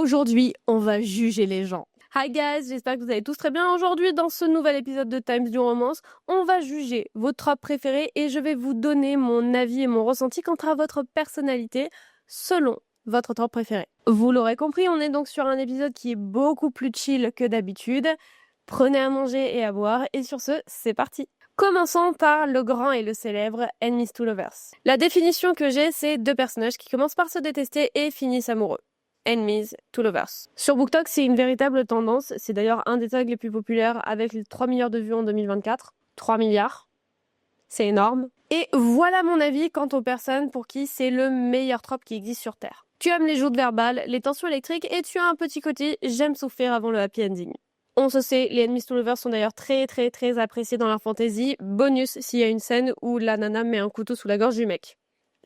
Aujourd'hui, on va juger les gens. Hi guys, j'espère que vous allez tous très bien. Aujourd'hui, dans ce nouvel épisode de Times New Romance, on va juger vos tropes préférés et je vais vous donner mon avis et mon ressenti quant à votre personnalité selon votre trope préférée. Vous l'aurez compris, on est donc sur un épisode qui est beaucoup plus chill que d'habitude. Prenez à manger et à boire et sur ce, c'est parti. Commençons par le grand et le célèbre Enemies to Lovers. La définition que j'ai, c'est deux personnages qui commencent par se détester et finissent amoureux. Enemies to Lovers. Sur BookTok, c'est une véritable tendance. C'est d'ailleurs un des tags les plus populaires avec les 3 milliards de vues en 2024. 3 milliards. C'est énorme. Et voilà mon avis quant aux personnes pour qui c'est le meilleur trope qui existe sur Terre. Tu aimes les joutes verbales, les tensions électriques et tu as un petit côté j'aime souffrir avant le happy ending. On se sait, les Enemies to Lovers sont d'ailleurs très appréciés dans la fantasy. Bonus s'il y a une scène où la nana met un couteau sous la gorge du mec.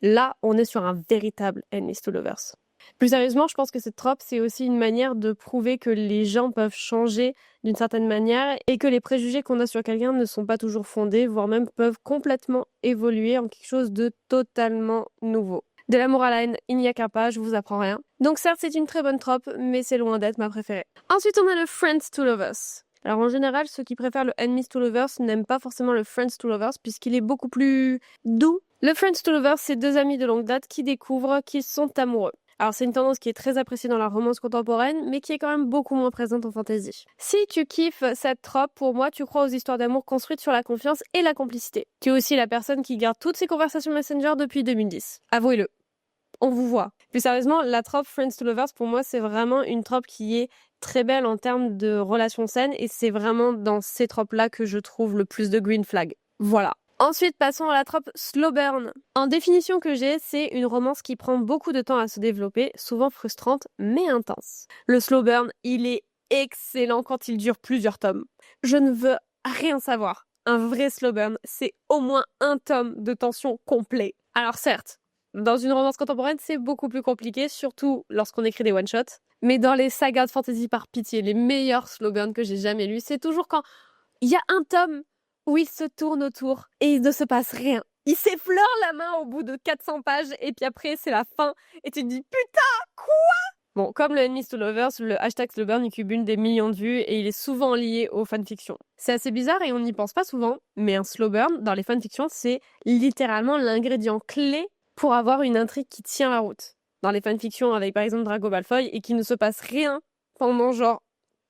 Là, on est sur un véritable Enemies to Lovers. Plus sérieusement, je pense que cette trope, c'est aussi une manière de prouver que les gens peuvent changer d'une certaine manière et que les préjugés qu'on a sur quelqu'un ne sont pas toujours fondés, voire même peuvent complètement évoluer en quelque chose de totalement nouveau. De l'amour à la haine, il n'y a qu'un pas, je vous apprends rien. Donc certes, c'est une très bonne trope, mais c'est loin d'être ma préférée. Ensuite, on a le Friends to Lovers. Alors en général, ceux qui préfèrent le Enemies to Lovers n'aiment pas forcément le Friends to Lovers puisqu'il est beaucoup plus doux. Le Friends to Lovers, c'est deux amis de longue date qui découvrent qu'ils sont amoureux. Alors c'est une tendance qui est très appréciée dans la romance contemporaine, mais qui est quand même beaucoup moins présente en fantasy. Si tu kiffes cette trope, pour moi, tu crois aux histoires d'amour construites sur la confiance et la complicité. Tu es aussi la personne qui garde toutes ses conversations Messenger depuis 2010. Avouez-le. On vous voit. Plus sérieusement, la trope Friends to Lovers, pour moi, c'est vraiment une trope qui est très belle en termes de relations saines, et c'est vraiment dans ces tropes-là que je trouve le plus de green flag. Voilà. Ensuite, passons à la trope slow burn. En définition que j'ai, c'est une romance qui prend beaucoup de temps à se développer, souvent frustrante, mais intense. Le slow burn, il est excellent quand il dure plusieurs tomes. Je ne veux rien savoir. Un vrai slow burn, c'est au moins un tome de tension complet. Alors certes, dans une romance contemporaine, c'est beaucoup plus compliqué, surtout lorsqu'on écrit des one-shots. Mais dans les sagas de fantasy, par pitié, les meilleurs slow burn que j'ai jamais lus, c'est toujours quand il y a un tome où il se tourne autour et il ne se passe rien. Il s'effleure la main au bout de 400 pages et puis après c'est la fin et tu te dis putain quoi. Bon, comme le Enemies to Lovers, le hashtag slow burn il cumule des millions de vues et il est souvent lié aux fanfictions. C'est assez bizarre et on n'y pense pas souvent, mais un slow burn dans les fanfictions c'est littéralement l'ingrédient clé pour avoir une intrigue qui tient la route. Dans les fanfictions avec par exemple Drago Malfoy et qui ne se passe rien pendant genre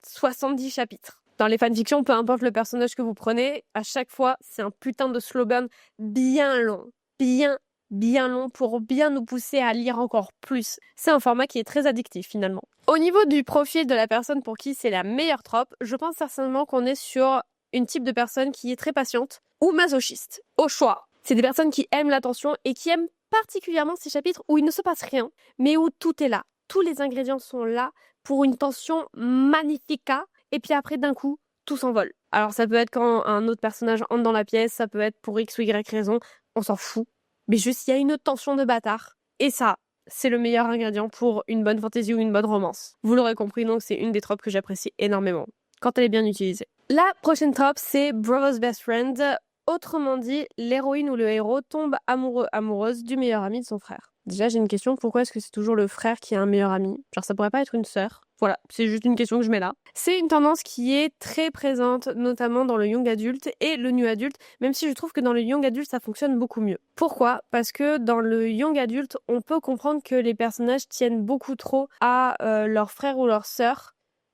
70 chapitres. Dans les fanfictions, peu importe le personnage que vous prenez, à chaque fois, c'est un putain de slow burn bien long. Bien long pour bien nous pousser à lire encore plus. C'est un format qui est très addictif finalement. Au niveau du profil de la personne pour qui c'est la meilleure trope, je pense certainement qu'on est sur une type de personne qui est très patiente ou masochiste. Au choix. C'est des personnes qui aiment l'attention et qui aiment particulièrement ces chapitres où il ne se passe rien, mais où tout est là. Tous les ingrédients sont là pour une tension magnifica. Et puis après, d'un coup, tout s'envole. Alors ça peut être quand un autre personnage entre dans la pièce, ça peut être pour X ou Y raison, on s'en fout. Mais juste, il y a une tension de bâtard. Et ça, c'est le meilleur ingrédient pour une bonne fantasy ou une bonne romance. Vous l'aurez compris, donc c'est une des tropes que j'apprécie énormément, quand elle est bien utilisée. La prochaine trope, c'est Brother's Best Friend. Autrement dit, l'héroïne ou le héros tombe amoureuse du meilleur ami de son frère. Déjà, j'ai une question, pourquoi est-ce que c'est toujours le frère qui a un meilleur ami? Genre, ça pourrait pas être une sœur? Voilà, c'est juste une question que je mets là. C'est une tendance qui est très présente, notamment dans le young adulte et le new adulte, même si je trouve que dans le young adulte, ça fonctionne beaucoup mieux. Pourquoi? Parce que dans le young adulte, on peut comprendre que les personnages tiennent beaucoup trop à leur frère ou leur sœur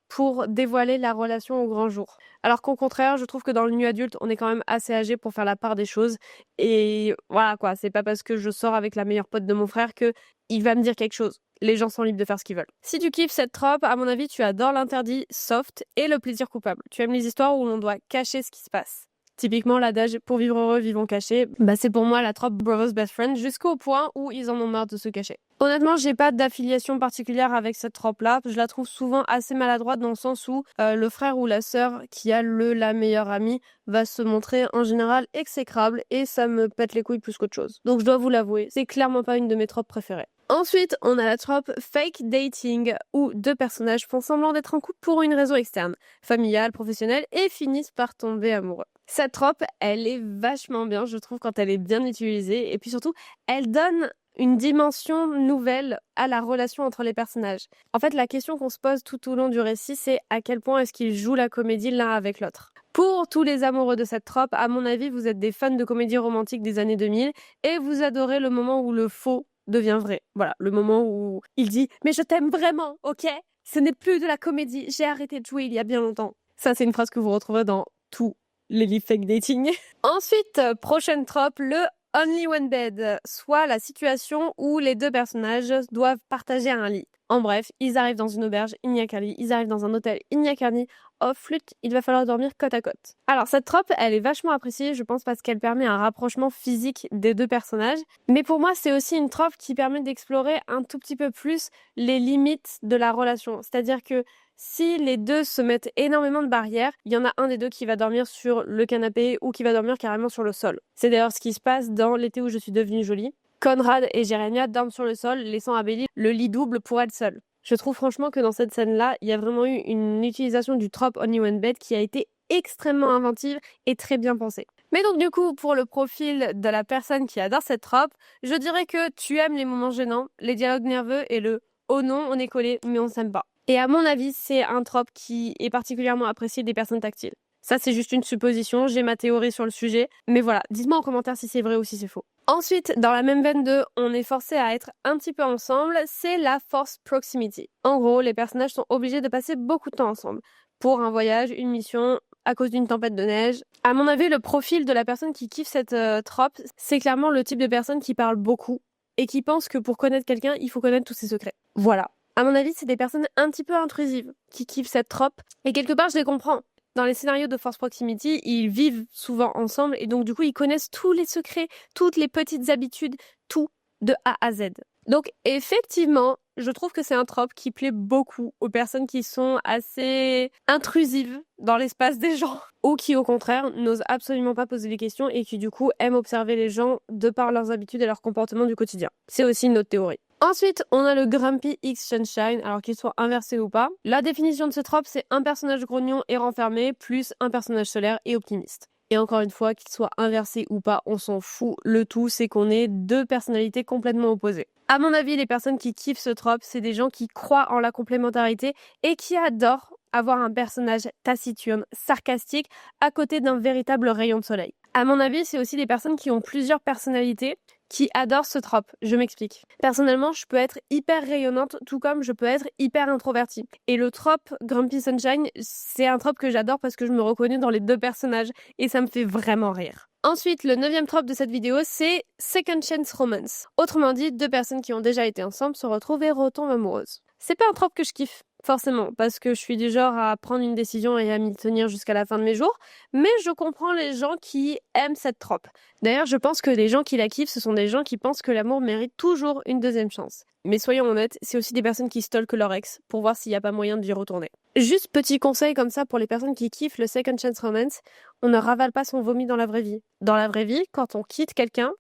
pour dévoiler la relation au grand jour. Alors qu'au contraire, je trouve que dans le nu adulte, on est quand même assez âgé pour faire la part des choses. Et voilà quoi, c'est pas parce que je sors avec la meilleure pote de mon frère que il va me dire quelque chose. Les gens sont libres de faire ce qu'ils veulent. Si tu kiffes cette trope, à mon avis, tu adores l'interdit soft et le plaisir coupable. Tu aimes les histoires où l'on doit cacher ce qui se passe. Typiquement, l'adage pour vivre heureux, vivons cachés, c'est pour moi la trope Brother's Best Friend jusqu'au point où ils en ont marre de se cacher. Honnêtement, j'ai pas d'affiliation particulière avec cette trope-là. Je la trouve souvent assez maladroite dans le sens où le frère ou la sœur qui a la meilleure amie va se montrer en général exécrable et ça me pète les couilles plus qu'autre chose. Donc je dois vous l'avouer, c'est clairement pas une de mes tropes préférées. Ensuite, on a la trope fake dating, où deux personnages font semblant d'être en couple pour une raison externe, familiale, professionnelle, et finissent par tomber amoureux. Cette trope, elle est vachement bien, je trouve, quand elle est bien utilisée, et puis surtout, elle donne une dimension nouvelle à la relation entre les personnages. En fait, la question qu'on se pose tout au long du récit, c'est à quel point est-ce qu'ils jouent la comédie l'un avec l'autre. Pour tous les amoureux de cette trope, à mon avis, vous êtes des fans de comédie romantique des années 2000 et vous adorez le moment où le faux devient vrai. Voilà, le moment où il dit « Mais je t'aime vraiment, ok ? Ce n'est plus de la comédie, j'ai arrêté de jouer il y a bien longtemps. » Ça, c'est une phrase que vous retrouverez dans tous les livres fake dating. Ensuite, prochaine trope, le Only One Bed, soit la situation où les deux personnages doivent partager un lit. En bref, ils arrivent dans une auberge, il n'y a qu'un lit. Ils arrivent dans un hôtel, il n'y a qu'un lit. Oh flûte, il va falloir dormir côte à côte. Alors cette trope, elle est vachement appréciée, je pense, parce qu'elle permet un rapprochement physique des deux personnages. Mais pour moi, c'est aussi une trope qui permet d'explorer un tout petit peu plus les limites de la relation. C'est-à-dire que si les deux se mettent énormément de barrières, il y en a un des deux qui va dormir sur le canapé ou qui va dormir carrément sur le sol. C'est d'ailleurs ce qui se passe dans L'été où je suis devenue jolie. Conrad et Jeremiah dorment sur le sol, laissant à Bailey le lit double pour elle seule. Je trouve franchement que dans cette scène-là, il y a vraiment eu une utilisation du trope Only One Bed qui a été extrêmement inventive et très bien pensée. Mais donc du coup, pour le profil de la personne qui adore cette trope, je dirais que tu aimes les moments gênants, les dialogues nerveux et le « oh non, on est collés, mais on s'aime pas ». Et à mon avis, c'est un trope qui est particulièrement apprécié des personnes tactiles. Ça, c'est juste une supposition, j'ai ma théorie sur le sujet, mais voilà, dites-moi en commentaire si c'est vrai ou si c'est faux. Ensuite, dans la même veine de on est forcé à être un petit peu ensemble, c'est la forced proximity. En gros, les personnages sont obligés de passer beaucoup de temps ensemble. Pour un voyage, une mission, à cause d'une tempête de neige. À mon avis, le profil de la personne qui kiffe cette trope, c'est clairement le type de personne qui parle beaucoup et qui pense que pour connaître quelqu'un, il faut connaître tous ses secrets. Voilà. À mon avis, c'est des personnes un petit peu intrusives qui kiffent cette trope. Et quelque part, je les comprends. Dans les scénarios de Force Proximity, ils vivent souvent ensemble et donc du coup, ils connaissent tous les secrets, toutes les petites habitudes, tout de A à Z. Donc effectivement, je trouve que c'est un trope qui plaît beaucoup aux personnes qui sont assez intrusives dans l'espace des gens ou qui au contraire n'osent absolument pas poser des questions et qui du coup aiment observer les gens de par leurs habitudes et leurs comportements du quotidien. C'est aussi une autre théorie. Ensuite, on a le Grumpy X Sunshine, alors qu'il soit inversé ou pas. La définition de ce trope, c'est un personnage grognon et renfermé, plus un personnage solaire et optimiste. Et encore une fois, qu'il soit inversé ou pas, on s'en fout. Le tout, c'est qu'on ait deux personnalités complètement opposées. À mon avis, les personnes qui kiffent ce trope, c'est des gens qui croient en la complémentarité et qui adorent avoir un personnage taciturne, sarcastique, à côté d'un véritable rayon de soleil. À mon avis, c'est aussi des personnes qui ont plusieurs personnalités, qui adorent ce trope. Je m'explique. Personnellement, je peux être hyper rayonnante, tout comme je peux être hyper introvertie. Et le trope Grumpy Sunshine, c'est un trope que j'adore parce que je me reconnais dans les deux personnages et ça me fait vraiment rire. Ensuite, le 9e trope de cette vidéo, c'est Second Chance Romance. Autrement dit, deux personnes qui ont déjà été ensemble se retrouvent et retombent amoureuses. C'est pas un trope que je kiffe, forcément, parce que je suis du genre à prendre une décision et à m'y tenir jusqu'à la fin de mes jours, mais je comprends les gens qui aiment cette trope. D'ailleurs, je pense que les gens qui la kiffent, ce sont des gens qui pensent que l'amour mérite toujours une deuxième chance. Mais soyons honnêtes, c'est aussi des personnes qui stalkent leur ex pour voir s'il n'y a pas moyen d'y retourner. Juste petit conseil comme ça pour les personnes qui kiffent le Second Chance Romance, on ne ravale pas son vomi dans la vraie vie. Dans la vraie vie, quand on quitte quelqu'un,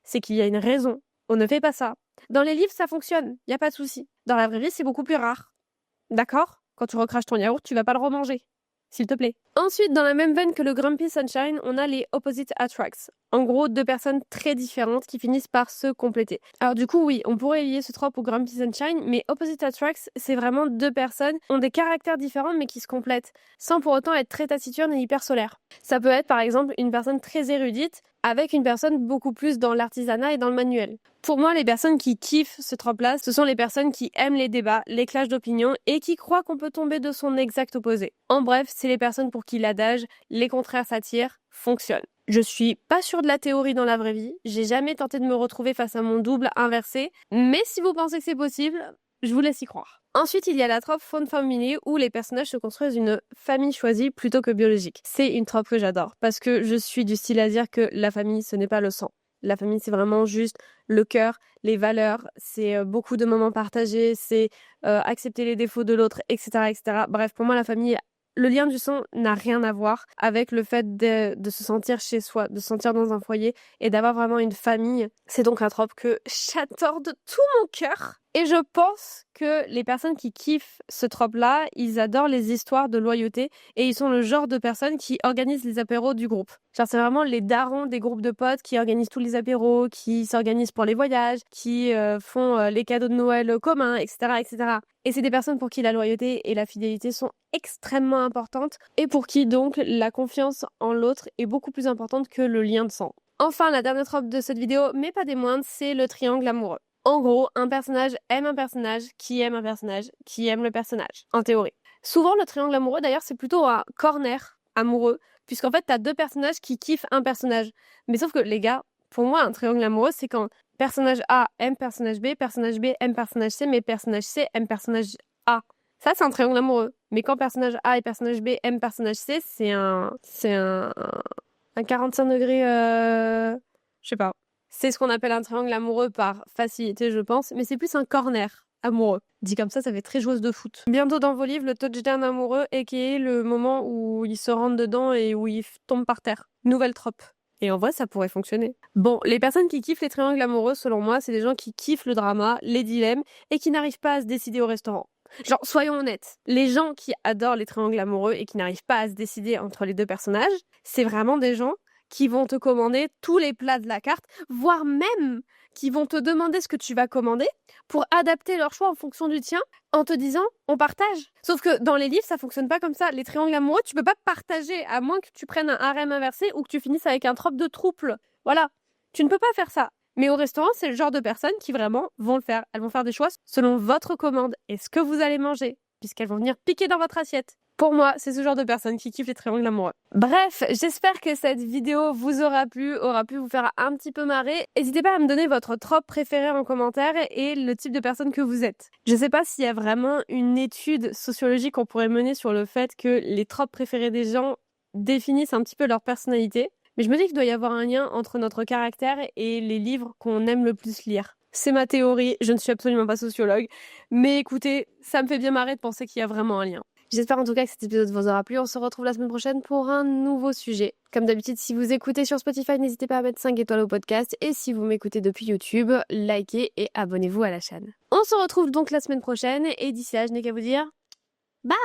c'est qu'il y a une raison. On ne fait pas ça. Dans les livres, ça fonctionne, il n'y a pas de souci. Dans la vraie vie, c'est beaucoup plus rare. D'accord ? Quand tu recraches ton yaourt, tu vas pas le remanger. S'il te plaît. Ensuite, dans la même veine que le Grumpy Sunshine, on a les Opposite Attracts. En gros, deux personnes très différentes qui finissent par se compléter. Alors du coup, oui, on pourrait lier ce trope au Grumpy Sunshine, mais Opposite Attracts, c'est vraiment deux personnes qui ont des caractères différents mais qui se complètent, sans pour autant être très taciturnes et hyper solaires. Ça peut être par exemple une personne très érudite avec une personne beaucoup plus dans l'artisanat et dans le manuel. Pour moi, les personnes qui kiffent ce trope-là, ce sont les personnes qui aiment les débats, les clashs d'opinion et qui croient qu'on peut tomber de son exact opposé. En bref, c'est les personnes pour qui l'adage « les contraires s'attirent » fonctionne. Je suis pas sûre de la théorie dans la vraie vie, j'ai jamais tenté de me retrouver face à mon double inversé, mais si vous pensez que c'est possible, je vous laisse y croire. Ensuite, il y a la trope Faune Family où les personnages se construisent une famille choisie plutôt que biologique. C'est une trope que j'adore parce que je suis du style à dire que la famille, ce n'est pas le sang. La famille, c'est vraiment juste le cœur, les valeurs, c'est beaucoup de moments partagés, c'est accepter les défauts de l'autre, etc., etc. Bref, pour moi, la famille, le lien du sang n'a rien à voir avec le fait de se sentir chez soi, de se sentir dans un foyer et d'avoir vraiment une famille. C'est donc un trope que j'adore de tout mon cœur. Et je pense que les personnes qui kiffent ce trope-là, ils adorent les histoires de loyauté et ils sont le genre de personnes qui organisent les apéros du groupe. Genre, c'est vraiment les darons des groupes de potes qui organisent tous les apéros, qui s'organisent pour les voyages, qui font les cadeaux de Noël communs, etc., etc. Et c'est des personnes pour qui la loyauté et la fidélité sont extrêmement importantes et pour qui donc la confiance en l'autre est beaucoup plus importante que le lien de sang. Enfin, la dernière trope de cette vidéo, mais pas des moindres, c'est le triangle amoureux. En gros, un personnage aime un personnage, qui aime un personnage, qui aime le personnage, en théorie. Souvent, le triangle amoureux, d'ailleurs, c'est plutôt un corner amoureux, puisqu'en fait, t'as deux personnages qui kiffent un personnage. Mais sauf que, les gars, pour moi, un triangle amoureux, c'est quand personnage A aime personnage B aime personnage C, mais personnage C aime personnage A. Ça, c'est un triangle amoureux. Mais quand personnage A et personnage B aiment personnage C, c'est un 45 degrés, je sais pas. C'est ce qu'on appelle un triangle amoureux par facilité, je pense, mais c'est plus un corner amoureux. Dit comme ça fait très joueuse de foot. Bientôt dans vos livres, le touchdown amoureux, et qui est le moment où il se rentre dedans et où il tombe par terre. Nouvelle trope. Et en vrai, ça pourrait fonctionner. Bon, les personnes qui kiffent les triangles amoureux, selon moi, c'est des gens qui kiffent le drama, les dilemmes, et qui n'arrivent pas à se décider au restaurant. Genre, soyons honnêtes, les gens qui adorent les triangles amoureux et qui n'arrivent pas à se décider entre les deux personnages, c'est vraiment des gens qui vont te commander tous les plats de la carte, voire même qui vont te demander ce que tu vas commander pour adapter leur choix en fonction du tien en te disant on partage. Sauf que dans les livres, ça fonctionne pas comme ça. Les triangles amoureux, tu peux pas partager à moins que tu prennes un harem inversé ou que tu finisses avec un trope de trouble. Voilà, tu ne peux pas faire ça. Mais au restaurant, c'est le genre de personnes qui vraiment vont le faire. Elles vont faire des choix selon votre commande et ce que vous allez manger, puisqu'elles vont venir piquer dans votre assiette. Pour moi, c'est ce genre de personnes qui kiffent les triangles amoureux. Bref, j'espère que cette vidéo vous aura plu vous faire un petit peu marrer. N'hésitez pas à me donner votre trope préférée en commentaire et le type de personne que vous êtes. Je sais pas s'il y a vraiment une étude sociologique qu'on pourrait mener sur le fait que les tropes préférées des gens définissent un petit peu leur personnalité. Mais je me dis qu'il doit y avoir un lien entre notre caractère et les livres qu'on aime le plus lire. C'est ma théorie, je ne suis absolument pas sociologue. Mais écoutez, ça me fait bien marrer de penser qu'il y a vraiment un lien. J'espère en tout cas que cet épisode vous aura plu. On se retrouve la semaine prochaine pour un nouveau sujet. Comme d'habitude, si vous écoutez sur Spotify, n'hésitez pas à mettre 5 étoiles au podcast. Et si vous m'écoutez depuis YouTube, likez et abonnez-vous à la chaîne. On se retrouve donc la semaine prochaine. Et d'ici là, je n'ai qu'à vous dire bye!